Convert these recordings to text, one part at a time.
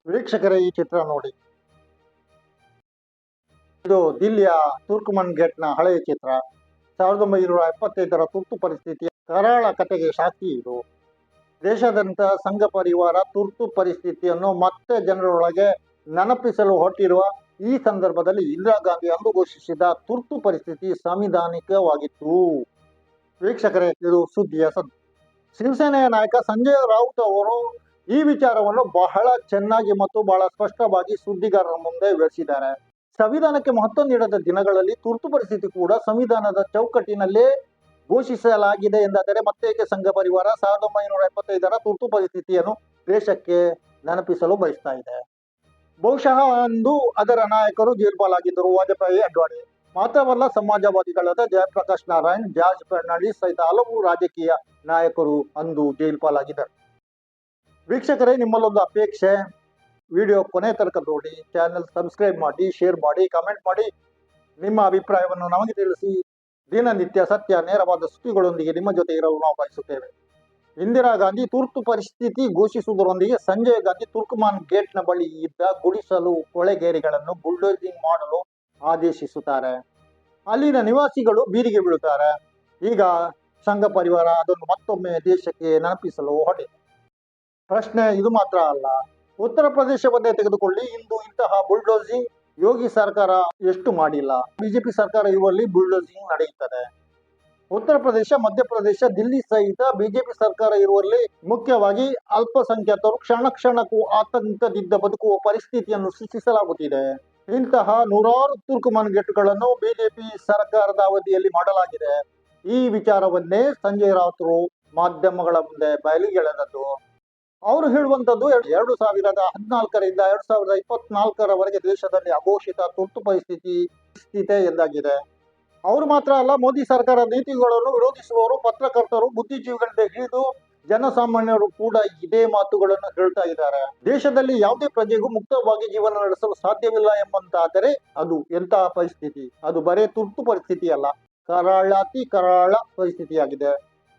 ವೀಕ್ಷಕರೇ, ಈ ಚಿತ್ರ ನೋಡಿ. ಇದು ದಿಲ್ಲಿಯ ತುರ್ಕಮನ್ ಗೇಟ್ನ ಹಳೆಯ ಚಿತ್ರ. 1975ರ ತುರ್ತು ಪರಿಸ್ಥಿತಿಯ ಕರಾಳ ಕಥೆಗೆ ಸಾಕ್ಷಿ ಇದು. ದೇಶಾದ್ಯಂತ ಸಂಘ ಪರಿವಾರ ತುರ್ತು ಪರಿಸ್ಥಿತಿಯನ್ನು ಮತ್ತೆ ಜನರೊಳಗೆ ನೆನಪಿಸಲು ಹೊರಟಿರುವ ಈ ಸಂದರ್ಭದಲ್ಲಿ ಇಂದಿರಾ ಗಾಂಧಿ ಅಂದು ಘೋಷಿಸಿದ ತುರ್ತು ಪರಿಸ್ಥಿತಿ ಸಂವಿಧಾನಿಕವಾಗಿತ್ತು. ವೀಕ್ಷಕರೇ, ಇದು ಸುದ್ದಿಯ ಸದ್ದು. ಶಿವಸೇನೆಯ ನಾಯಕ ಸಂಜಯ್ ರಾವುತ್ ಅವರು ಈ ವಿಚಾರವನ್ನು ಬಹಳ ಚೆನ್ನಾಗಿ ಮತ್ತು ಬಹಳ ಸ್ಪಷ್ಟವಾಗಿ ಸುದ್ದಿಗಾರರ ಮುಂದೆ ವಿವರಿಸಿದ್ದಾರೆ. ಸಂವಿಧಾನಕ್ಕೆ ಮಹತ್ವ ನೀಡದ ದಿನಗಳಲ್ಲಿ ತುರ್ತು ಪರಿಸ್ಥಿತಿ ಕೂಡ ಸಂವಿಧಾನದ ಚೌಕಟ್ಟಿನಲ್ಲೇ ಘೋಷಿಸಲಾಗಿದೆ ಎಂದಾದರೆ ಮತ್ತೇಕೆ ಸಂಘ ಪರಿವಾರ 1975ರ ತುರ್ತು ಪರಿಸ್ಥಿತಿಯನ್ನು ದೇಶಕ್ಕೆ ನೆನಪಿಸಲು ಬಯಸ್ತಾ ಇದೆ? ಬಹುಶಃ ಅಂದು ಅದರ ನಾಯಕರು ಜೈಲ್ಪಾಲಾಗಿದ್ದರು. ವಾಜಪೇಯಿ, ಅಡ್ವಾಣಿ ಮಾತ್ರವಲ್ಲ, ಸಮಾಜವಾದಿಗಳಾದ ಜಯಪ್ರಕಾಶ್ ನಾರಾಯಣ್, ಜಾರ್ಜ್ ಫರ್ನಾಂಡಿಸ್ ಸಹಿತ ಹಲವು ರಾಜಕೀಯ ನಾಯಕರು ಅಂದು ಜೈಲ್ಪಾಲಾಗಿದ್ದರು. ವೀಕ್ಷಕರೇ, ನಿಮ್ಮಲ್ಲೊಂದು ಅಪೇಕ್ಷೆ. ವಿಡಿಯೋ ಕೊನೆ ತನಕ ನೋಡಿ, ಚಾನೆಲ್ ಸಬ್ಸ್ಕ್ರೈಬ್ ಮಾಡಿ, ಶೇರ್ ಮಾಡಿ, ಕಮೆಂಟ್ ಮಾಡಿ, ನಿಮ್ಮ ಅಭಿಪ್ರಾಯವನ್ನು ನಮಗೆ ತಿಳಿಸಿ. ದಿನನಿತ್ಯ ಸತ್ಯ ನೇರವಾದ ಸುದ್ದಿಗಳೊಂದಿಗೆ ನಿಮ್ಮ ಜೊತೆ ಇರಲು ನಾವು ಬಯಸುತ್ತೇವೆ. ಇಂದಿರಾ ಗಾಂಧಿ ತುರ್ತು ಪರಿಸ್ಥಿತಿ ಘೋಷಿಸುವುದರೊಂದಿಗೆ ಸಂಜಯ್ ಗಾಂಧಿ ತುರ್ಕಮಾನ್ ಗೇಟ್ನ ಬಳಿ ಇದ್ದ ಗುಡಿಸಲು ಕೊಳೆಗೇರಿಗಳನ್ನು ಬುಲ್ಡೋಸಿಂಗ್ ಮಾಡಲು ಆದೇಶಿಸುತ್ತಾರೆ. ಅಲ್ಲಿನ ನಿವಾಸಿಗಳು ಬೀದಿಗೆ ಬೀಳುತ್ತಾರೆ. ಈಗ ಸಂಘ ಪರಿವಾರ ಅದನ್ನು ಮತ್ತೊಮ್ಮೆ ದೇಶಕ್ಕೆ ನೆನಪಿಸಲು ಹೊರಟಿದೆ. ಪ್ರಶ್ನೆ ಇದು ಮಾತ್ರ ಅಲ್ಲ. ಉತ್ತರ ಪ್ರದೇಶವನ್ನೇ ತೆಗೆದುಕೊಳ್ಳಿ. ಇಂದು ಇಂತಹ ಬುಲ್ಡೋಸಿಂಗ್ ಯೋಗಿ ಸರ್ಕಾರ ಎಷ್ಟು ಮಾಡಿಲ್ಲ. ಬಿಜೆಪಿ ಸರ್ಕಾರ ಇರುವಲ್ಲಿ ಬುಲ್ಡೋಸಿಂಗ್ ನಡೆಯುತ್ತದೆ. ಉತ್ತರ ಪ್ರದೇಶ, ಮಧ್ಯಪ್ರದೇಶ, ದಿಲ್ಲಿ ಸಹಿತ ಬಿಜೆಪಿ ಸರ್ಕಾರ ಇರುವಲ್ಲಿ ಮುಖ್ಯವಾಗಿ ಅಲ್ಪಸಂಖ್ಯಾತರು ಕ್ಷಣಕ್ಕೂ ಆತಂಕದಿಂದ ಬದುಕುವ ಪರಿಸ್ಥಿತಿಯನ್ನು ಸೃಷ್ಟಿಸಲಾಗುತ್ತಿದೆ. ಇಂತಹ ನೂರಾರು ತುರ್ಕಮನ್ ಗೇಟ್ಗಳನ್ನು ಬಿಜೆಪಿ ಸರ್ಕಾರದ ಅವಧಿಯಲ್ಲಿ ಮಾಡಲಾಗಿದೆ. ಈ ವಿಚಾರವನ್ನೇ ಸಂಜಯ್ ರಾವುತ್ ಮಾಧ್ಯಮಗಳ ಮುಂದೆ ಬಯಲಿಗೆಳೆದದ್ದು. ಅವರು ಹೇಳುವಂತದ್ದು 2014ರಿಂದ 2024ರವರೆಗೆ ದೇಶದಲ್ಲಿ ಅಘೋಷಿತ ತುರ್ತು ಪರಿಸ್ಥಿತಿ ಎಂದಾಗಿದೆ. ಅವರು ಮಾತ್ರ ಅಲ್ಲ, ಮೋದಿ ಸರ್ಕಾರದ ನೀತಿಗಳನ್ನು ವಿರೋಧಿಸುವವರು, ಪತ್ರಕರ್ತರು, ಬುದ್ಧಿಜೀವಿಗಳಿಂದ ಹಿಡಿದು ಜನಸಾಮಾನ್ಯರು ಕೂಡ ಇದೇ ಮಾತುಗಳನ್ನು ಹೇಳ್ತಾ ಇದ್ದಾರೆ. ದೇಶದಲ್ಲಿ ಯಾವುದೇ ಪ್ರಜೆಗೂ ಮುಕ್ತವಾಗಿ ಜೀವನ ನಡೆಸಲು ಸಾಧ್ಯವಿಲ್ಲ ಎಂಬಂತಾದರೆ ಅದು ಎಂತಹ ಪರಿಸ್ಥಿತಿ? ಅದು ಬರೇ ತುರ್ತು ಪರಿಸ್ಥಿತಿ ಅಲ್ಲ, ಅತಿ ಕರಾಳ ಪರಿಸ್ಥಿತಿಯಾಗಿದೆ.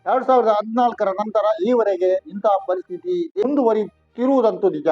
2014ರ ನಂತರ ಈವರೆಗೆ ಇಂತಹ ಪರಿಸ್ಥಿತಿ ಮುಂದುವರಿತಿರುವುದಂತೂ ನಿಜ.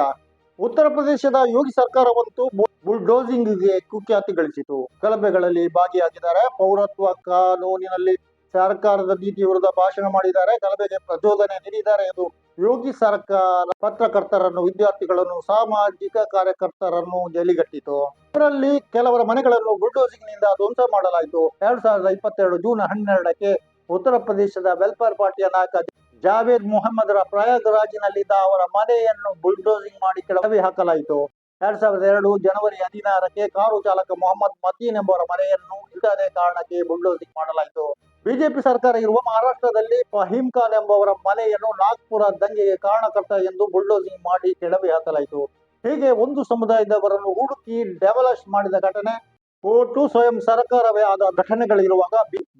ಉತ್ತರ ಪ್ರದೇಶದ ಯೋಗಿ ಸರ್ಕಾರವಂತೂ ಬುಲ್ಡೋಸಿಂಗ್ಗೆ ಕುಖ್ಯಾತಿ ಗಳಿಸಿತು. ಗಲಭೆಗಳಲ್ಲಿ ಭಾಗಿಯಾಗಿದ್ದಾರೆ. ಪೌರತ್ವ ಕಾನೂನಿನಲ್ಲಿ ಸರ್ಕಾರದ ನೀತಿ ವಿರುದ್ಧ ಭಾಷಣ ಮಾಡಿದ್ದಾರೆ. ಗಲಭೆಗೆ ಪ್ರಚೋದನೆ ನೀಡಿದ್ದಾರೆ ಎಂದು ಯೋಗಿ ಸರ್ಕಾರ ಪತ್ರಕರ್ತರನ್ನು, ವಿದ್ಯಾರ್ಥಿಗಳನ್ನು, ಸಾಮಾಜಿಕ ಕಾರ್ಯಕರ್ತರನ್ನು ಜೈಲಿಗಟ್ಟಿತು. ಇದರಲ್ಲಿ ಕೆಲವರ ಮನೆಗಳನ್ನು ಬುಲ್ಡೋಸಿಂಗ್ ನಿಂದ ಧ್ವಂಸ ಮಾಡಲಾಯಿತು. 2022 ಜೂನ್ 12ಕ್ಕೆ ಉತ್ತರ ಪ್ರದೇಶದ ವೆಲ್ಫೇರ್ ಪಾರ್ಟಿಯ ನಾಯಕ ಜಾವೇದ್ ಮೊಹಮ್ಮದರ ಪ್ರಯಾಗ್ರಾಜ್ನಲ್ಲಿದ್ದ ಅವರ ಮನೆಯನ್ನು ಬುಲ್ಡೋಸಿಂಗ್ ಮಾಡಿ ಕೆಳಗೆ ಹಾಕಲಾಯಿತು. 2002 ಜನವರಿ 16ಕ್ಕೆ ಕಾರು ಚಾಲಕ ಮೊಹಮ್ಮದ್ ಮತೀನ್ ಎಂಬವರ ಮನೆಯನ್ನು ಇಲ್ಲದೇ ಕಾರಣಕ್ಕೆ ಬುಲ್ಡೋಸಿಂಗ್ ಮಾಡಲಾಯಿತು. ಬಿಜೆಪಿ ಸರ್ಕಾರ ಇರುವ ಮಹಾರಾಷ್ಟ್ರದಲ್ಲಿ ಫಹೀಮ್ ಖಾನ್ ಎಂಬವರ ಮನೆಯನ್ನು ನಾಗ್ಪುರ ದಂಗೆಗೆ ಕಾರಣಕರ್ತ ಎಂದು ಬುಲ್ಡೋಸಿಂಗ್ ಮಾಡಿ ಕೆಡವಿ ಹಾಕಲಾಯಿತು. ಹೀಗೆ ಒಂದು ಸಮುದಾಯದವರನ್ನು ಹುಡುಕಿ ಡೆವಲಶ್ ಮಾಡಿದ ಘಟನೆ ಒಟ್ಟು ಸ್ವಯಂ ಸರ್ಕಾರವೇ ಆದ ಘಟನೆಗಳಿರುವಾಗ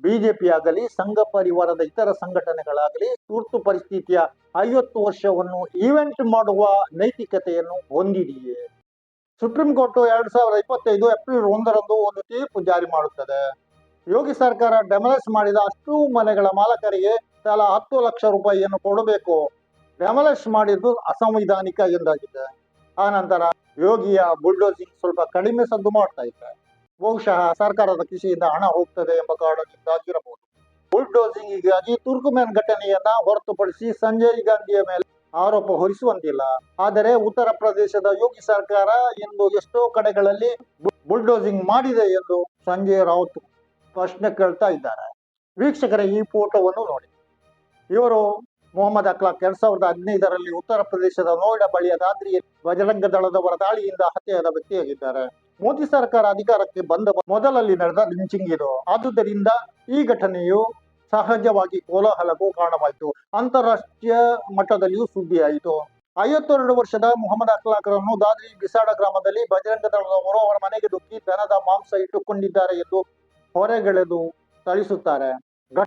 ಬಿಜೆಪಿ ಆಗಲಿ, ಸಂಘ ಪರಿವಾರದ ಇತರ ಸಂಘಟನೆಗಳಾಗಲಿ ತುರ್ತು ಪರಿಸ್ಥಿತಿಯ 50 ವರ್ಷವನ್ನು ಈವೆಂಟ್ ಮಾಡುವ ನೈತಿಕತೆಯನ್ನು ಹೊಂದಿದೆಯೇ? ಸುಪ್ರೀಂ ಕೋರ್ಟ್ 2025 ಏಪ್ರಿಲ್ 1ರಂದು ಒಂದು ತೀರ್ಪು ಜಾರಿ ಮಾಡುತ್ತದೆ. ಯೋಗಿ ಸರ್ಕಾರ ಡೆಮೊಲಿಷ್ ಮಾಡಿದ ಅಷ್ಟು ಮನೆಗಳ ಮಾಲಕರಿಗೆ ತಲಾ 10 ಲಕ್ಷ ರೂಪಾಯಿಯನ್ನು ಕೊಡಬೇಕು. ಡೆಮೊಲಿಷ್ ಮಾಡಿದ್ದು ಅಸಂವಿಧಾನಿಕ ಎಂದಾಗಿದೆ. ಆ ನಂತರ ಯೋಗಿಯ ಬುಲ್ಡೋಸಿಂಗ್ ಸ್ವಲ್ಪ ಕಡಿಮೆ ಸದ್ದು ಮಾಡ್ತಾ ಇದ್ದಾರೆ. ಬಹುಶಃ ಸರ್ಕಾರದ ಕಿಸೆಯಿಂದ ಹಣ ಹೋಗ್ತದೆ ಎಂಬ ಕಾರಣದಿಂದಾಗಿರಬಹುದು. ಬುಲ್ಡೋಸಿಂಗಿಗಾಗಿ ತುರ್ಕಮೆನ್ ಘಟನೆಯನ್ನ ಹೊರತುಪಡಿಸಿ ಸಂಜಯ್ ಗಾಂಧಿಯ ಮೇಲೆ ಆರೋಪ ಹೊರಿಸುವಂತಿಲ್ಲ. ಆದರೆ ಉತ್ತರ ಪ್ರದೇಶದ ಯೋಗಿ ಸರ್ಕಾರ ಇಂದು ಎಷ್ಟೋ ಕಡೆಗಳಲ್ಲಿ ಬುಲ್ಡೋಸಿಂಗ್ ಮಾಡಿದೆ ಎಂದು ಸಂಜಯ್ ರಾವುತ್ ಪ್ರಶ್ನೆ ಕೇಳ್ತಾ ಇದ್ದಾರೆ. ವೀಕ್ಷಕರೇ, ಈ ಫೋಟೋವನ್ನು ನೋಡಿ. ಇವರು ಮೊಹಮ್ಮದ್ ಅಖ್ಲಾಕ್ 2015ರಲ್ಲಿ ಉತ್ತರ ಪ್ರದೇಶದ ನೋಯ್ಡಾ ಬಳಿಯ ದಾದ್ರಿಯಲ್ಲಿ ಬಜರಂಗ ದಳದವರ ದಾಳಿಯಿಂದ ಹತ್ಯೆಯಾದ ವ್ಯಕ್ತಿಯಾಗಿದ್ದಾರೆ. ಮೋದಿ ಸರ್ಕಾರ ಅಧಿಕಾರಕ್ಕೆ ಬಂದ ಮೊದಲಲ್ಲಿ ನಡೆದ ಲಿಂಚಿಂಗ್ ಇದು. ಆದುದರಿಂದ ಈ ಘಟನೆಯು ಸಹಜವಾಗಿ ಕೋಲಾಹಲಕ್ಕೂ ಕಾರಣವಾಯಿತು. ಅಂತಾರಾಷ್ಟ್ರೀಯ ಮಟ್ಟದಲ್ಲಿಯೂ ಸುದ್ದಿಯಾಯಿತು. 52 ವರ್ಷದ ಮೊಹಮ್ಮದ್ ಅಖ್ಲಾಕ್ರನ್ನು ದಾದ್ರಿ ಬಿಸಾಡ ಗ್ರಾಮದಲ್ಲಿ ಬಜರಂಗ ದಳದವರು ಅವರ ಮನೆಗೆ ನುಗ್ಗಿ ದನದ ಮಾಂಸ ಇಟ್ಟುಕೊಂಡಿದ್ದಾರೆ ಎಂದು ಹೊರಗೆಳೆದು ಥಳಿಸುತ್ತಾರೆ.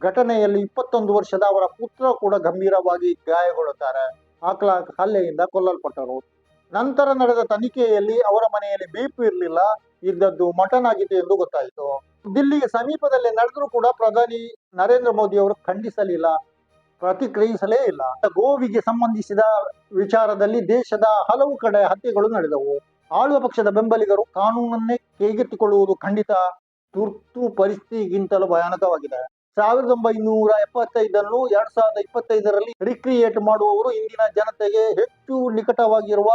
ಘಟನೆಯಲ್ಲಿ 21 ವರ್ಷದ ಅವರ ಪುತ್ರ ಕೂಡ ಗಂಭೀರವಾಗಿ ಗಾಯಗೊಳ್ಳುತ್ತಾರೆ. ಅಖ್ಲಾಕ್ ಹಲ್ಲೆಯಿಂದ ಕೊಲ್ಲಲ್ಪಟ್ಟರು. ನಂತರ ನಡೆದ ತನಿಖೆಯಲ್ಲಿ ಅವರ ಮನೆಯಲ್ಲಿ ಬೀಪ್ ಇರಲಿಲ್ಲ, ಇದ್ದದ್ದು ಮಟನ್ ಆಗಿತ್ತು ಎಂದು ಗೊತ್ತಾಯಿತು. ದಿಲ್ಲಿಗೆ ಸಮೀಪದಲ್ಲೇ ನಡೆದರೂ ಕೂಡ ಪ್ರಧಾನಿ ನರೇಂದ್ರ ಮೋದಿ ಅವರು ಖಂಡಿಸಲಿಲ್ಲ. ಪ್ರತಿಕ್ರಿಯಿಸಲೇ ಇಲ್ಲ. ಗೋವಿಗೆ ಸಂಬಂಧಿಸಿದ ವಿಚಾರದಲ್ಲಿ ದೇಶದ ಹಲವು ಕಡೆ ಹತ್ಯೆಗಳು ನಡೆದವು. ಆಳುವ ಪಕ್ಷದ ಬೆಂಬಲಿಗರು ಕಾನೂನನ್ನೇ ಕೈಗೆತ್ತಿಕೊಳ್ಳುವುದು ಖಂಡಿತ ತುರ್ತು ಪರಿಸ್ಥಿತಿಗಿಂತಲೂ ಭಯಾನಕವಾಗಿದೆ. 1975 2025ರಲ್ಲಿ ರಿಕ್ರಿಯೇಟ್ ಮಾಡುವವರು ಇಂದಿನ ಜನತೆಗೆ ಹೆಚ್ಚು ನಿಕಟವಾಗಿರುವ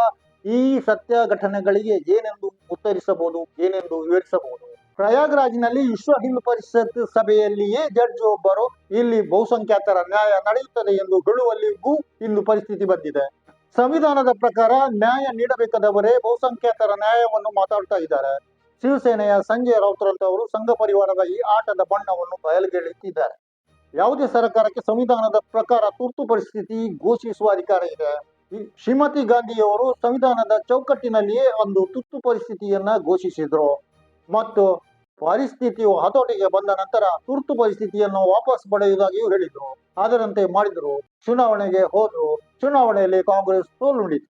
ಈ ಸತ್ಯ ಘಟನೆಗಳಿಗೆ ಏನೆಂದು ಉತ್ತರಿಸಬಹುದು, ಏನೆಂದು ವಿವರಿಸಬಹುದು? ಪ್ರಯಾಗ್ರಾಜ್ನಲ್ಲಿ ವಿಶ್ವ ಹಿಂದೂ ಪರಿಷತ್ ಸಭೆಯಲ್ಲಿಯೇ ಜಡ್ಜ್ ಒಬ್ಬರು ಇಲ್ಲಿ ಬಹುಸಂಖ್ಯಾತರ ನ್ಯಾಯ ನಡೆಯುತ್ತದೆ ಎಂದು ಹೇಳುವಲ್ಲಿಗೂ ಇಂದು ಪರಿಸ್ಥಿತಿ ಬಂದಿದೆ. ಸಂವಿಧಾನದ ಪ್ರಕಾರ ನ್ಯಾಯ ನೀಡಬೇಕಾದವರೇ ಬಹುಸಂಖ್ಯಾತರ ನ್ಯಾಯವನ್ನು ಮಾತಾಡ್ತಾ ಇದ್ದಾರೆ. ಶಿವಸೇನೆಯ ಸಂಜಯ್ ರಾವುತರಂತವರು ಸಂಘ ಪರಿವಾರದ ಈ ಆಟದ ಬಣ್ಣವನ್ನು ಬಯಲಿಗೆಳೆಯುತ್ತಿದ್ದಾರೆ. ಯಾವುದೇ ಸರ್ಕಾರಕ್ಕೆ ಸಂವಿಧಾನದ ಪ್ರಕಾರ ತುರ್ತು ಪರಿಸ್ಥಿತಿ ಘೋಷಿಸುವ ಅಧಿಕಾರ ಇದೆ. ಶ್ರೀಮತಿ ಗಾಂಧಿಯವರು ಸಂವಿಧಾನದ ಚೌಕಟ್ಟಿನಲ್ಲಿಯೇ ಒಂದು ತುರ್ತು ಪರಿಸ್ಥಿತಿಯನ್ನ ಘೋಷಿಸಿದ್ರು ಮತ್ತು ಪರಿಸ್ಥಿತಿಯು ಹತೋಟಿಗೆ ಬಂದ ನಂತರ ತುರ್ತು ಪರಿಸ್ಥಿತಿಯನ್ನು ವಾಪಸ್ ಪಡೆಯುವುದಾಗಿಯೂ ಹೇಳಿದ್ರು. ಅದರಂತೆ ಮಾಡಿದ್ರು. ಚುನಾವಣೆಗೆ ಹೋದ್ರು. ಚುನಾವಣೆಯಲ್ಲಿ ಕಾಂಗ್ರೆಸ್ ಸೋಲುಂಡಿತು.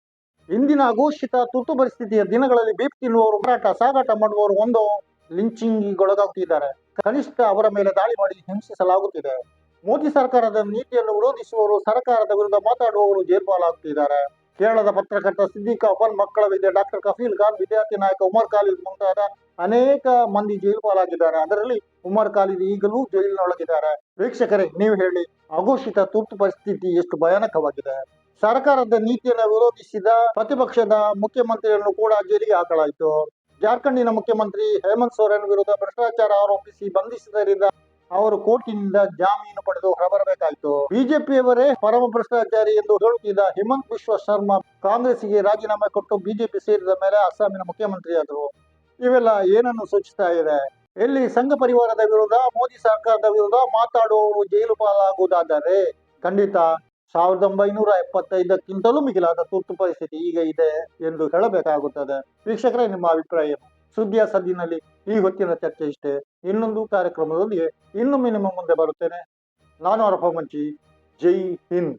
ಇಂದಿನ ಘೋಷಿತ ತುರ್ತು ಪರಿಸ್ಥಿತಿಯ ದಿನಗಳಲ್ಲಿ ಬೀಪ್ ತಿನ್ನುವವರು, ಸಾಗಾಟ ಮಾಡುವವರು ಒಂದು ಲಿಂಚಿಂಗ್ಗೊಳಗಾಗುತ್ತಿದ್ದಾರೆ. ಕನಿಷ್ಠ ಅವರ ಮೇಲೆ ದಾಳಿ ಮಾಡಿ ಹಿಂಸಿಸಲಾಗುತ್ತಿದೆ. ಮೋದಿ ಸರ್ಕಾರದ ನೀತಿಯನ್ನು ವಿರೋಧಿಸುವವರು, ಸರ್ಕಾರದ ವಿರುದ್ಧ ಮಾತಾಡುವವರು ಜೈಲ್ಪಾಲಾಗುತ್ತಿದ್ದಾರೆ. ಕೇರಳದ ಪತ್ರಕರ್ತ ಸಿದ್ದಿಕ್ ಅಫನ್, ಮಕ್ಕಳ ವಿದ್ಯೆ ಡಾಕ್ಟರ್ ಕಫೀಲ್ ಖಾನ್, ವಿದ್ಯಾರ್ಥಿ ನಾಯಕ ಉಮರ್ ಖಾಲಿದ್ ಮುಂತಾದ ಅನೇಕ ಮಂದಿ ಜೈಲ್ಪಾಲಾಗಿದ್ದಾರೆ. ಅದರಲ್ಲಿ ಉಮರ್ ಖಾಲಿದ್ ಈಗಲೂ ಜೈಲಿನೊಳಗಿದ್ದಾರೆ. ವೀಕ್ಷಕರೇ, ನೀವು ಹೇಳಿ, ಅಘೋಷಿತ ತುರ್ತು ಪರಿಸ್ಥಿತಿ ಎಷ್ಟು ಭಯಾನಕವಾಗಿದೆ? ಸರ್ಕಾರದ ನೀತಿಯನ್ನು ವಿರೋಧಿಸಿದ ಪ್ರತಿಪಕ್ಷದ ಮುಖ್ಯಮಂತ್ರಿಯನ್ನು ಕೂಡ ಜೈಲಿಗೆ ಹಾಕಲಾಯಿತು. ಜಾರ್ಖಂಡಿನ ಮುಖ್ಯಮಂತ್ರಿ ಹೇಮಂತ್ ಸೊರೇನ್ ವಿರುದ್ಧ ಭ್ರಷ್ಟಾಚಾರ ಆರೋಪಿಸಿ ಬಂಧಿಸಿದ್ದರಿಂದ ಅವರು ಕೋರ್ಟಿನಿಂದ ಜಾಮೀನು ಪಡೆದು ಹೊರಬರಬೇಕಾಯಿತು. ಬಿಜೆಪಿಯವರೇ ಪರಮ ಭ್ರಷ್ಟಾಚಾರಿ ಎಂದು ಹೇಳುತ್ತಿದ್ದ ಹಿಮಂತ್ ಬಿಶ್ವ ಶರ್ಮಾ ಕಾಂಗ್ರೆಸ್ಗೆ ರಾಜೀನಾಮೆ ಕೊಟ್ಟು ಬಿಜೆಪಿ ಸೇರಿದ ಮೇಲೆ ಅಸ್ಸಾಮಿನ ಮುಖ್ಯಮಂತ್ರಿಯಾದರು. ಇವೆಲ್ಲ ಏನನ್ನು ಸೂಚಿಸ್ತಾ ಇದೆ? ಎಲ್ಲಿ ಸಂಘ ಪರಿವಾರದ ವಿರುದ್ಧ, ಮೋದಿ ಸರ್ಕಾರದ ವಿರುದ್ಧ ಮಾತಾಡುವವರು ಜೈಲು ಪಾಲಾಗುವುದಾದರೆ ಖಂಡಿತ 1975ಕ್ಕಿಂತಲೂ ಮಿಗಿಲಾದ ತುರ್ತು ಪರಿಸ್ಥಿತಿ ಈಗ ಇದೆ ಎಂದು ಹೇಳಬೇಕಾಗುತ್ತದೆ. ವೀಕ್ಷಕರೇ, ನಿಮ್ಮ ಅಭಿಪ್ರಾಯ ಏನು? ಸುದ್ದಿಯ ಸದ್ದಿನಲ್ಲಿ ಈ ಹೊತ್ತಿನ ಚರ್ಚೆ ಇಷ್ಟೇ. ಇನ್ನೊಂದು ಕಾರ್ಯಕ್ರಮದೊಂದಿಗೆ ಇನ್ನೊಮ್ಮೆ ನಿಮ್ಮ ಮುಂದೆ ಬರುತ್ತೇನೆ. ನಾನು ಅರಫ ಮಂಚಿ. ಜೈ ಹಿಂದ್.